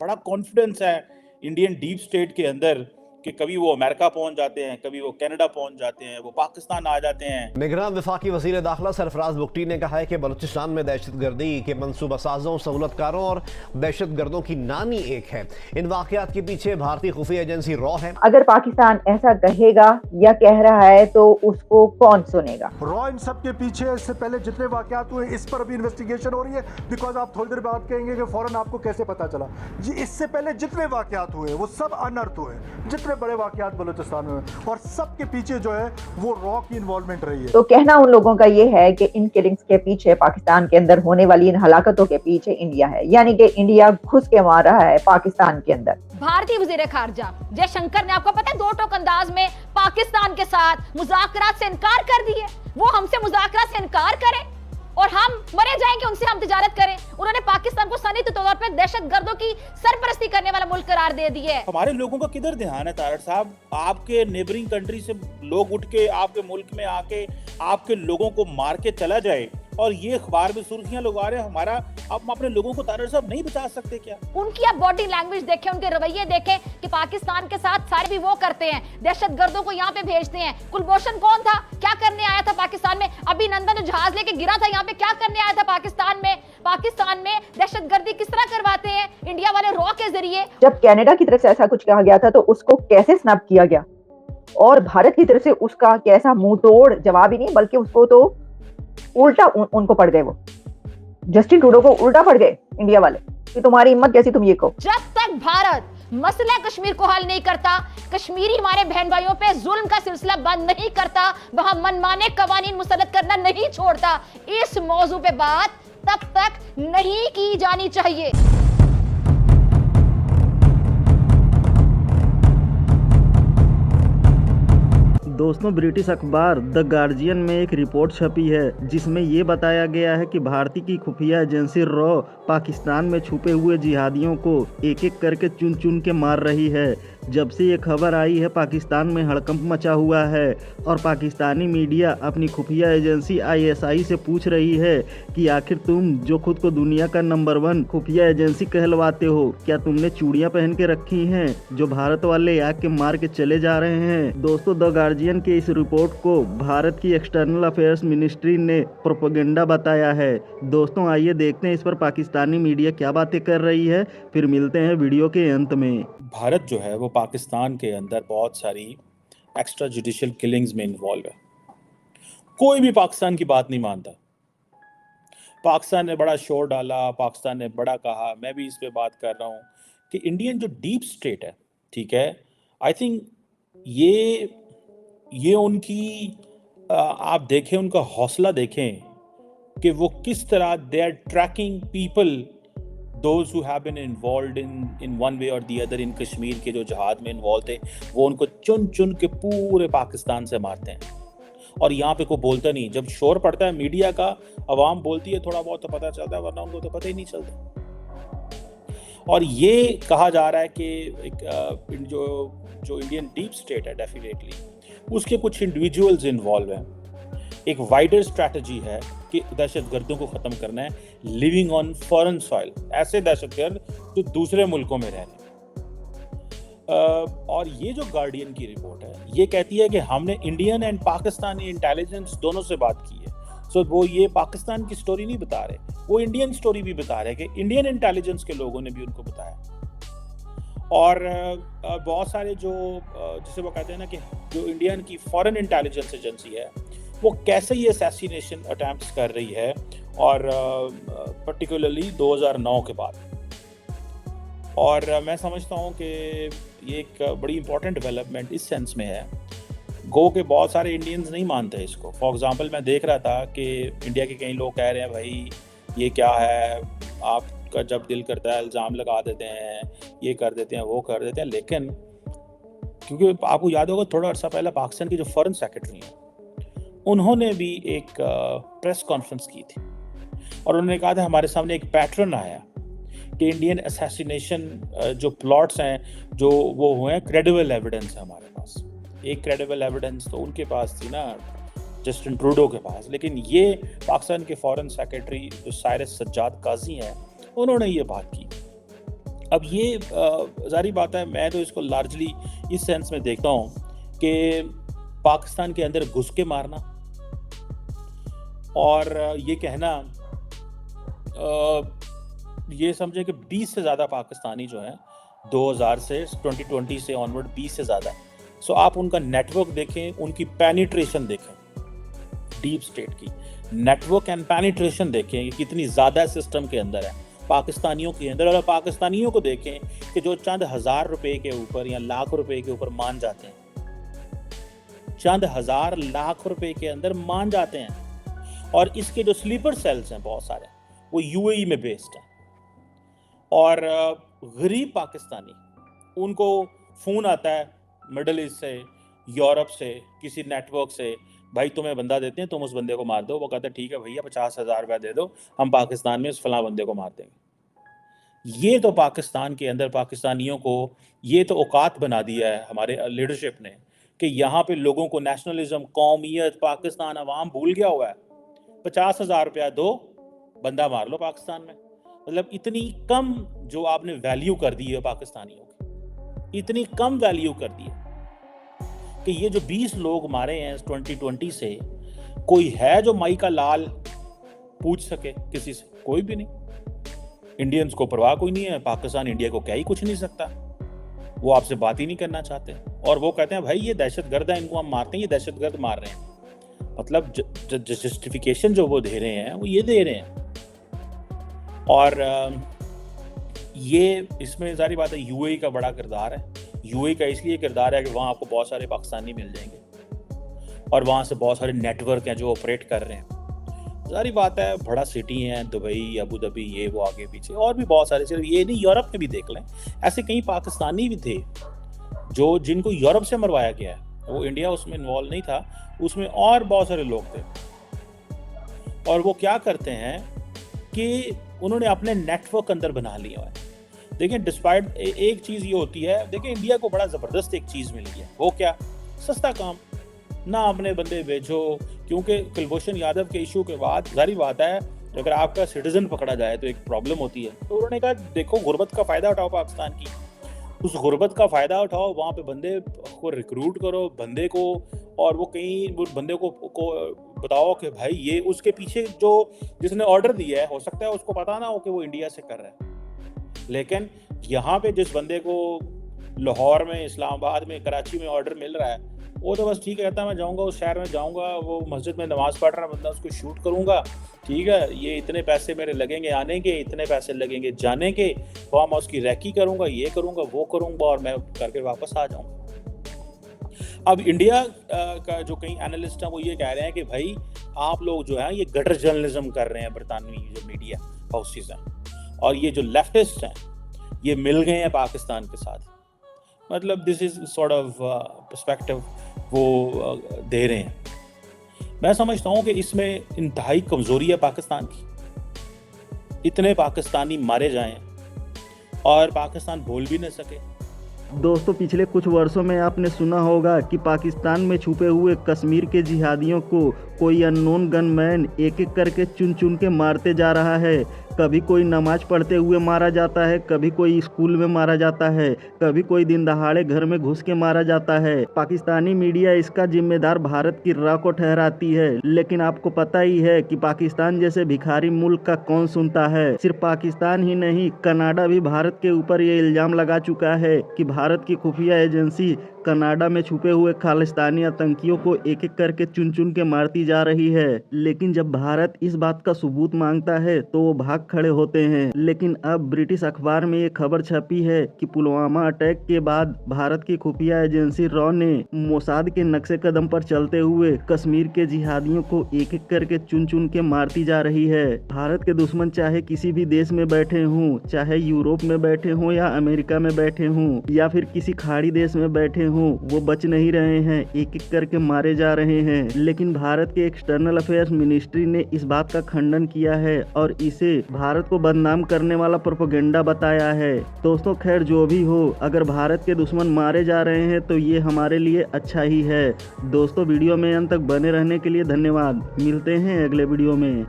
बड़ा कॉन्फिडेंस है Indian deep state के अंदर कि कभी वो अमेरिका पहुंच जाते हैं, कभी वो कनाडा पहुंच जाते हैं, वो पाकिस्तान आ जाते हैं। निगरान वफाकी वज़ीर दाखिला सरफराज बुगटी ने कहा है कि बलूचिस्तान में दहशतगर्दी के मनसूबा साजों, सहूलतकारों और दहशतगर्दों की नानी एक है। इन वाक़यात के पीछे भारतीय खुफिया एजेंसी रॉ है। अगर पाकिस्तान ऐसा कहेगा या कह रहा है तो उसको कौन सुनेगा? रॉ इन सब के पीछे इससे पहले जितने वाकयात हुए इस पर भी इन्वेस्टिगेशन हो रही है। बिकॉज आप थोड़ी देर बाद कहेंगे कि फौरन आपको कैसे पता चला जी, इससे पहले जितने वाकयात हुए वो सब अनर्थ हुए, जितने बड़े वाकयात बलूचिस्तान में, और सबके पीछे जो है वो रॉ की इन्वॉल्वमेंट रही है। तो कहना उन लोगों का ये है कि इन किलिंग्स के पीछे, पाकिस्तान के अंदर होने वाली इन हलाकतों के पीछे इंडिया है, यानी कि इंडिया घुस के मार रहा है पाकिस्तान के अंदर। भारतीय वजीर खारजा जयशंकर ने, आपको पता है, दो टोक अंदाज में पाकिस्तान के साथ मुज़ाकरात से इनकार कर दिए। वो हमसे मुज़ाकरात से इनकार करें और हम मरे जाएंगे, उनसे हम तिजारत करें। उन्होंने पाकिस्तान को सनदी तौर पर दहशतगर्दों की सरपरस्ती करने वाला मुल्क करार दे दिया है। हमारे लोगों का किधर ध्यान है तारड़ साहब? आपके नेबरिंग कंट्री से लोग उठ के आपके मुल्क में आके आपके लोगों को मार के चला जाए और ये अखबार में सुर्खियां लोग आ रहे हैं हमारा। आप अपने लोगों को तारड़ साहब नहीं बचा सकते क्या? उनकी आप बॉडी लैंग्वेज देखें, उनके रवैये देखें कि पाकिस्तान के साथ सारे भी वो करते हैं, दहशतगर्दों को यहाँ पे भेजते हैं। कुलभूषण कौन था? क्या करने आया था पाकिस्तान में? अभिनंदन जो जहाज लेके गिरा था यहाँ पे, क्या करने आया था पाकिस्तान में? पाकिस्तान में दहशतगर्दी किस तरह करवाते हैं इंडिया वाले रॉ के जरिए। जब कनाडा की तरफ से ऐसा कुछ कहा गया था तो उसको कैसे स्नैप किया गया, और भारत की तरफ से उसका कैसा मुंह तोड़ जवाब ही नहीं, बल्कि उसको तो उल्टा उनको पड़ गए। वो जस्टिन ट्रूडो को उल्टा पड़ गए इंडिया वाले कि तुम्हारी हिम्मत कैसी, तुम ये कहो। जब तक भारत मसला कश्मीर को हल नहीं करता, कश्मीरी हमारे बहन भाइयों पे जुल्म का सिलसिला बंद नहीं करता, वहां मनमाने कवानीन मुसल्लत करना नहीं छोड़ता, इस मौजू पे बात तब तक नहीं की जानी चाहिए। दोस्तों, ब्रिटिश अखबार द गार्जियन में एक रिपोर्ट छपी है जिसमें ये बताया गया है कि भारतीय की खुफिया एजेंसी रॉ पाकिस्तान में छुपे हुए जिहादियों को एक एक करके चुन चुन के मार रही है। जब से ये खबर आई है पाकिस्तान में हड़कंप मचा हुआ है और पाकिस्तानी मीडिया अपनी खुफिया एजेंसी ISI से पूछ रही है कि आखिर तुम जो खुद को दुनिया का नंबर 1 खुफिया एजेंसी कहलवाते हो, क्या तुमने चूड़ियां पहन के रखी हैं जो भारत वाले आके मार के चले जा रहे हैं? दोस्तों, द गार्जियन के इस रिपोर्ट को भारत की एक्सटर्नल अफेयर्स मिनिस्ट्री ने प्रोपेगेंडा बताया है। दोस्तों, आइए देखते हैं इस पर पाकिस्तानी मीडिया क्या बातें कर रही है, फिर मिलते हैं वीडियो के अंत में। भारत जो है वो पाकिस्तान के अंदर बहुत सारी एक्स्ट्रा जुडिशियल किलिंग्स में इन्वॉल्व है। कोई भी पाकिस्तान की बात नहीं मानता। पाकिस्तान ने बड़ा शोर डाला, पाकिस्तान ने बड़ा कहा, मैं भी इस पे बात कर रहा हूँ कि इंडियन जो डीप स्टेट है, ठीक है, आई थिंक ये उनकी आप देखें, उनका हौसला देखें कि वो किस तरह they are tracking people those who have been involved in one way or the other in Kashmir के जो जहाद में इन्वॉल्व थे, वो उनको चुन चुन के पूरे पाकिस्तान से मारते हैं और यहाँ पे कोई बोलता नहीं। जब शोर पड़ता है मीडिया का, आवाम बोलती है, थोड़ा बहुत तो पता चलता है, वरना उनको तो पता ही नहीं चलता। और ये कहा जा रहा है कि जो इंडियन डीप स्टेट है, डेफिनेटली उसके कुछ इंडिविजुअल्स इन्वॉल्व हैं। एक वाइडर स्ट्रैटेजी है कि दहशतगर्दों को ख़त्म करना है, लिविंग ऑन फॉरेन सॉइल, ऐसे दहशतगर्द जो दूसरे मुल्कों में रह रहे हैं। और ये जो गार्डियन की रिपोर्ट है, ये कहती है कि हमने इंडियन एंड पाकिस्तानी इंटेलिजेंस दोनों से बात की है। सो वो ये पाकिस्तान की स्टोरी नहीं बता रहे, वो इंडियन स्टोरी भी बता रहे कि इंडियन इंटेलिजेंस के लोगों ने भी उनको बताया। और बहुत सारे जो जिसे वो कहते हैं ना कि जो इंडियन की फॉरेन इंटेलिजेंस एजेंसी है, वो कैसे ये असैसिनेशन अटैम्प्ट्स कर रही है, और पर्टिकुलरली 2009 के बाद। और मैं समझता हूँ कि ये एक बड़ी इंपॉर्टेंट डेवलपमेंट इस सेंस में है, गो के बहुत सारे इंडियंस नहीं मानते इसको। फॉर एग्जांपल, मैं देख रहा था कि इंडिया के कई लोग कह रहे हैं, भाई ये क्या है, आपका जब दिल करता है इल्ज़ाम लगा देते हैं, ये कर देते हैं, वो कर देते हैं। लेकिन क्योंकि आपको याद होगा, थोड़ा अर्सा पहले पाकिस्तान के जो फॉरेन सेक्रेटरी हैं, उन्होंने भी एक प्रेस कॉन्फ्रेंस की थी और उन्होंने कहा था हमारे सामने एक पैटर्न आया कि इंडियन असैसिनेशन जो प्लॉट्स हैं, जो वो हुए हैं, क्रेडिबल एविडेंस है हमारे पास। एक क्रेडिबल एविडेंस तो उनके पास थी ना, जस्टिन ट्रूडो के पास, लेकिन ये पाकिस्तान के फॉरेन सेक्रेटरी जो साइरस सज्जाद काजी हैं, उन्होंने ये बात की। अब ये ज़ाहिर बात है, मैं तो इसको लार्जली इस सेंस में देखता हूँ कि पाकिस्तान के अंदर घुस के मारना और ये कहना, ये समझे कि 20 से ज़्यादा पाकिस्तानी जो हैं 2000 से 2020 से ऑनवर्ड 20 से ज़्यादा। सो आप उनका नेटवर्क देखें, उनकी पेनिट्रेशन देखें, डीप स्टेट की नेटवर्क एंड पेनिट्रेशन देखें कि कितनी ज़्यादा सिस्टम के अंदर है पाकिस्तानियों के अंदर। और पाकिस्तानियों को देखें कि जो चंद हज़ार रुपए के ऊपर या लाख रुपए के ऊपर मान जाते हैं, चंद हज़ार लाख रुपए के अंदर मान जाते हैं। और इसके जो स्लीपर सेल्स हैं बहुत सारे, वो यूएई में बेस्ड हैं। और गरीब पाकिस्तानी, उनको फ़ोन आता है मिडल ईस्ट से, यूरोप से, किसी नेटवर्क से, भाई तुम्हें बंदा देते हैं, तुम उस बंदे को मार दो। वो कहते हैं ठीक है भैया 50,000 रुपया दे दो, हम पाकिस्तान में उस फलां बंदे को मार देंगे। ये तो पाकिस्तान के अंदर पाकिस्तानियों को ये तो औकात बना दिया है हमारे लीडरशिप ने कि यहाँ पे लोगों को नेशनलिज्म, कौमियत, पाकिस्तान अवाम भूल गया हुआ है। 50,000 रुपया दो, बंदा मार लो पाकिस्तान में। मतलब इतनी कम जो आपने वैल्यू कर दी है पाकिस्तानियों की, इतनी कम वैल्यू कर दी है कि ये जो 20 लोग मारे हैं 2020 से, कोई है जो माई का लाल पूछ सके किसी से? कोई भी नहीं। इंडियंस को परवाह कोई नहीं है, पाकिस्तान इंडिया को क्या ही कुछ नहीं सकता, वो आपसे बात ही नहीं करना चाहते। और वो कहते हैं भाई ये दहशतगर्द है, इनको हम मारते हैं, ये दहशतगर्द मार रहे हैं। मतलब जस्टिफिकेशन जो वो दे रहे हैं वो ये दे रहे हैं। और ये इसमें सारी बात है यूएई का बड़ा किरदार है। यूएई का इसलिए किरदार है कि वहाँ आपको बहुत सारे पाकिस्तानी मिल जाएंगे और वहाँ से बहुत सारे नेटवर्क हैं जो ऑपरेट कर रहे हैं। सारी बात है, बड़ा सिटी है दुबई, अबू धाबी, ये वो आगे पीछे और भी बहुत सारे, सिर्फ ये नहीं, यूरोप में भी देख लें, ऐसे कई पाकिस्तानी भी थे जो जिनको यूरोप से मरवाया गया है। वो इंडिया उसमें इन्वॉल्व नहीं था, उसमें और बहुत सारे लोग थे। और वो क्या करते हैं कि उन्होंने अपने नेटवर्क अंदर बना लिया है। देखिए डिस्पाइट एक चीज़ ये होती है, देखिए इंडिया को बड़ा ज़बरदस्त एक चीज़ मिल गया, वो क्या? सस्ता काम। ना अपने बंदे भेजो, क्योंकि कुलभूषण यादव के इशू के बाद जारी बात है अगर आपका सिटीजन पकड़ा जाए तो एक प्रॉब्लम होती है। तो उन्होंने कहा देखो गुर्बत का फ़ायदा उठाओ पाकिस्तान की, उस गुर्बत का फ़ायदा उठाओ, वहाँ पे बंदे को रिक्रूट करो, बंदे को, और वो कहीं बंदे को बताओ कि भाई ये उसके पीछे जो जिसने ऑर्डर दिया है, हो सकता है उसको पता ना हो कि वो इंडिया से कर रहा है, लेकिन यहाँ पे जिस बंदे को लाहौर में, इस्लामाबाद में, कराची में ऑर्डर मिल रहा है, वो तो बस ठीक है, कहता है मैं जाऊँगा उस शहर में, जाऊँगा वो मस्जिद में नमाज़ पढ़ रहा बंदा, उसको शूट करूँगा, ठीक है, ये इतने पैसे मेरे लगेंगे आने के, इतने पैसे लगेंगे जाने के, वहाँ मैं उसकी रैकी करूँगा, ये करूँगा, वो करूँगा, और मैं करके वापस आ जाऊँगा। अब इंडिया का जो कई एनालिस्ट हैं वो ये कह रहे हैं कि भाई आप लोग जो है ये गटर जर्नलिज्म कर रहे हैं, बरतानवी जो मीडिया हाउसेस हैं, और ये जो लेफ्टिस्ट हैं ये मिल गए हैं पाकिस्तान के साथ। मतलब this is sort of perspective वो दे रहे हैं। मैं समझता हूँ कि इसमें इंतहाई कमज़ोरी है पाकिस्तान की। इतने पाकिस्तानी मारे जाएं और पाकिस्तान बोल भी न सके। दोस्तों पिछले कुछ वर्षों में आपने सुना होगा कि पाकिस्तान में छुपे हुए कश्मीर के जिहादियों को कोई अननोन गनमैन एक एक करके चुन चुन के मारते जा रहा है। कभी कोई नमाज पढ़ते हुए मारा जाता है, कभी कोई स्कूल में मारा जाता है, कभी कोई दिन दहाड़े घर में घुस के मारा जाता है। पाकिस्तानी मीडिया इसका जिम्मेदार भारत की राह को ठहराती है, लेकिन आपको पता ही है कि पाकिस्तान जैसे भिखारी मुल्क का कौन सुनता है। सिर्फ पाकिस्तान ही नहीं, कनाडा भी भारत के ऊपर ये इल्ज़ाम लगा चुका है कि भारत की खुफिया एजेंसी कनाडा में छुपे हुए खालिस्तानी आतंकियों को एक एक करके चुन चुन के मारती जा रही है। लेकिन जब भारत इस बात का सबूत मांगता है तो वो भाग खड़े होते हैं। लेकिन अब ब्रिटिश अखबार में ये खबर छपी है कि पुलवामा अटैक के बाद भारत की खुफिया एजेंसी रॉ ने मोसाद के नक्शे कदम पर चलते हुए कश्मीर के जिहादियों को एक एक करके चुन चुन के मारती जा रही है। भारत के दुश्मन चाहे किसी भी देश में बैठे हों, चाहे यूरोप में बैठे हों या अमेरिका में बैठे हों या फिर किसी खाड़ी देश में बैठे हों, वो बच नहीं रहे हैं, एक एक करके मारे जा रहे हैं। लेकिन भारत के एक्सटर्नल अफेयर्स मिनिस्ट्री ने इस बात का खंडन किया है और इसे भारत को बदनाम करने वाला प्रोपेगेंडा बताया है। दोस्तों खैर जो भी हो, अगर भारत के दुश्मन मारे जा रहे हैं तो ये हमारे लिए अच्छा ही है। दोस्तों वीडियो में अंत तक बने रहने के लिए धन्यवाद। मिलते हैं अगले वीडियो में।